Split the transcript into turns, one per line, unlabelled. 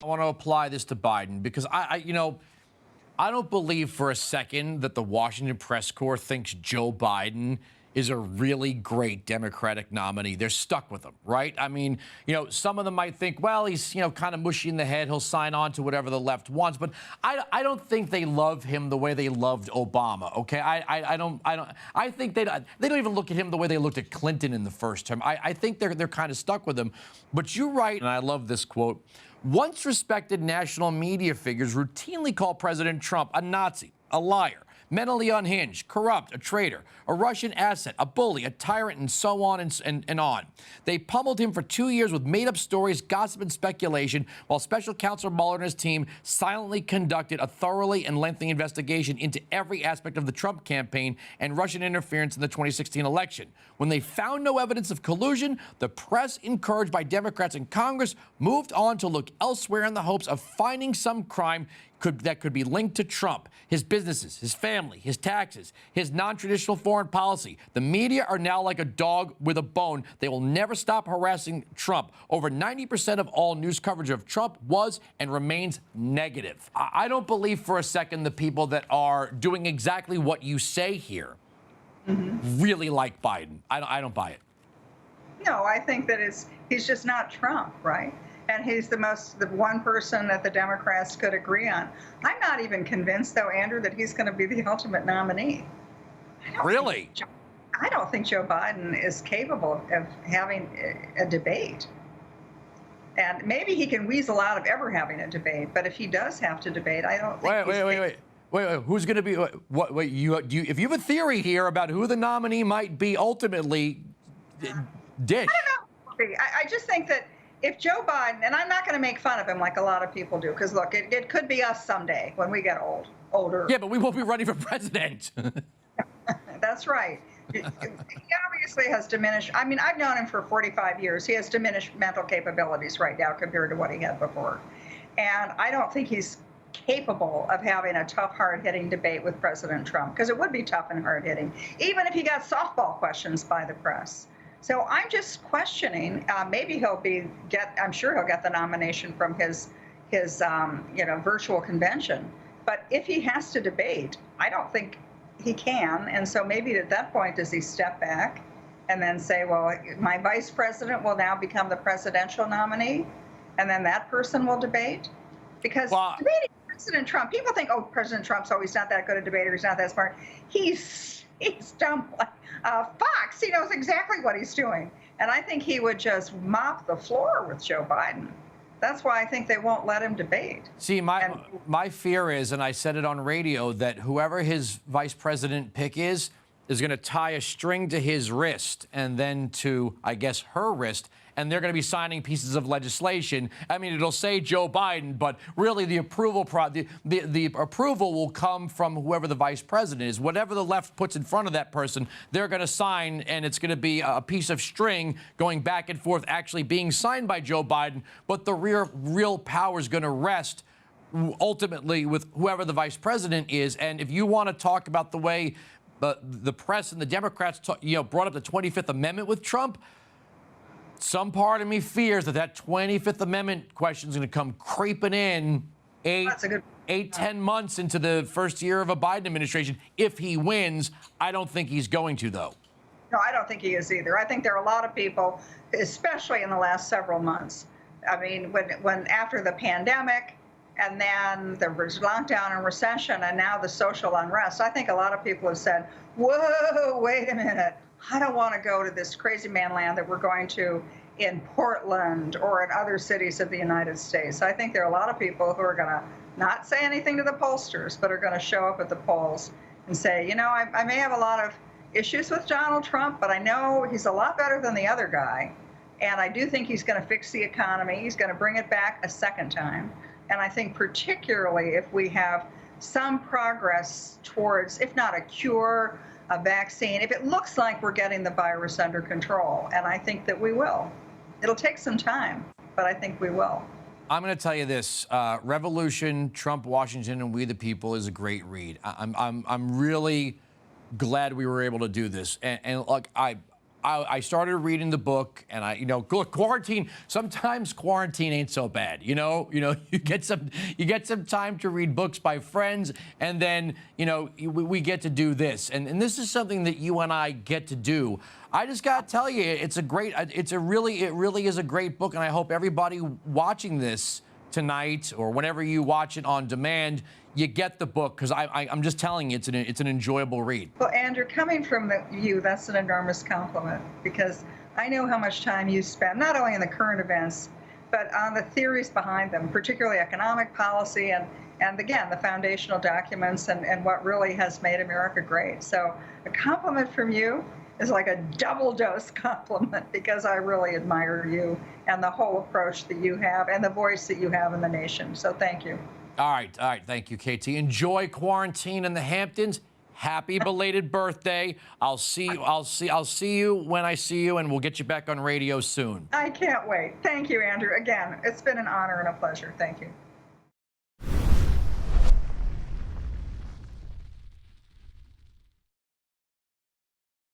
I want to apply this to Biden because I don't believe for a second that the Washington press corps thinks Joe Biden is a really great Democratic nominee. They're stuck with him, right? I mean, some of them might think, well, he's, kind of mushy in the head. He'll sign on to whatever the left wants. But I don't think they love him the way they loved Obama, okay? I think they don't even look at him the way they looked at Clinton in the first term. I think they're kind of stuck with him. But you're right, and I love this quote. Once respected national media figures routinely call President Trump a Nazi, a liar, mentally unhinged, corrupt, a traitor, a Russian asset, a bully, a tyrant, and so on and on. They pummeled him for 2 years with made-up stories, gossip, and speculation, while Special Counsel Mueller and his team silently conducted a thoroughly and lengthy investigation into every aspect of the Trump campaign and Russian interference in the 2016 election. When they found no evidence of collusion, the press, encouraged by Democrats in Congress, moved on to look elsewhere in the hopes of finding some crime that could be linked to Trump, his businesses, his family, his taxes, his non-traditional foreign policy. The media are now like a dog with a bone. They will never stop harassing Trump. Over 90% of all news coverage of Trump was and remains negative. I don't believe for a second the people that are doing exactly what you say here really like Biden. I don't buy it.
No, I think that he's just not Trump, right? And he's the one person that the Democrats could agree on. I'm not even convinced, though, Andrew, that he's going to be the ultimate nominee.
Really?
I don't think Joe Biden is capable of having a debate. And maybe he can weasel out of ever having a debate. But if he does have to debate, I don't think
Wait, who's going to be? If you have a theory here about who the nominee might be ultimately, dish.
I don't know. I just think that if Joe Biden, and I'm not going to make fun of him like a lot of people do, because look, it could be us someday when we get older.
Yeah, but we won't be running for president.
That's right. He obviously has diminished. I mean, I've known him for 45 years. He has diminished mental capabilities right now compared to what he had before. And I don't think he's capable of having a tough, hard-hitting debate with President Trump, because it would be tough and hard-hitting, even if he got softball questions by the press. So I'm just questioning. Maybe I'm sure he'll get the nomination from his virtual convention. But if he has to debate, I don't think he can. And so maybe at that point, does he step back and then say, well, my vice president will now become the presidential nominee, and then that person will debate? Because debating President Trump, people think, oh, President Trump's always not that good a debater. He's not that smart. He's dumb like Fox. He knows exactly what he's doing. And I think he would just mop the floor with Joe Biden. That's why I think they won't let him debate.
See, my fear is, and I said it on radio, that whoever his vice president pick is going to tie a string to his wrist and then to, I guess, her wrist, and they're going to be signing pieces of legislation. I mean, it'll say Joe Biden, but really the approval the approval will come from whoever the vice president is. Whatever the left puts in front of that person, they're going to sign, and it's going to be a piece of string going back and forth, actually being signed by Joe Biden. But the real power is going to rest ultimately with whoever the vice president is. And if you want to talk about the way the press and the Democrats brought up the 25th Amendment with Trump, some part of me fears that 25th Amendment question is going to come creeping in 10 months into the first year of a Biden administration. If he wins, I don't think he's going to, though.
No, I don't think he is either. I think there are a lot of people, especially in the last several months. I mean, when after the pandemic, and then the lockdown and recession, and now the social unrest, I think a lot of people have said, whoa, wait a minute. I don't want to go to this crazy man land that we're going to in Portland or in other cities of the United States. I think there are a lot of people who are going to not say anything to the pollsters, but are going to show up at the polls and say, I may have a lot of issues with Donald Trump, but I know he's a lot better than the other guy. And I do think he's going to fix the economy. He's going to bring it back a second time. And I think particularly if we have some progress towards, if not a cure, a vaccine, if it looks like we're getting the virus under control, and I think that we will. It'll take some time, but I think we will.
I'm going to tell you this: Revolution, Trump, Washington, and We the People is a great read. I'm really glad we were able to do this, and look, I I started reading the book, and look, quarantine. Sometimes quarantine ain't so bad. You get some time to read books by friends, and then we get to do this, and this is something that you and I get to do. I just got to tell you, it really is a great book, and I hope everybody watching this tonight or whenever you watch it on demand, you get the book, because I'm just telling you, it's an enjoyable read.
Well, Andrew, coming from you, that's an enormous compliment, because I know how much time you spend, not only in the current events, but on the theories behind them, particularly economic policy and again, the foundational documents and what really has made America great. So a compliment from you is like a double dose compliment, because I really admire you and the whole approach that you have and the voice that you have in the nation. So thank you.
All right. Thank you, KT. Enjoy quarantine in the Hamptons. Happy belated birthday. I'll see you when I see you, and we'll get you back on radio soon.
I can't wait. Thank you, Andrew. Again, it's been an honor and a pleasure. Thank you.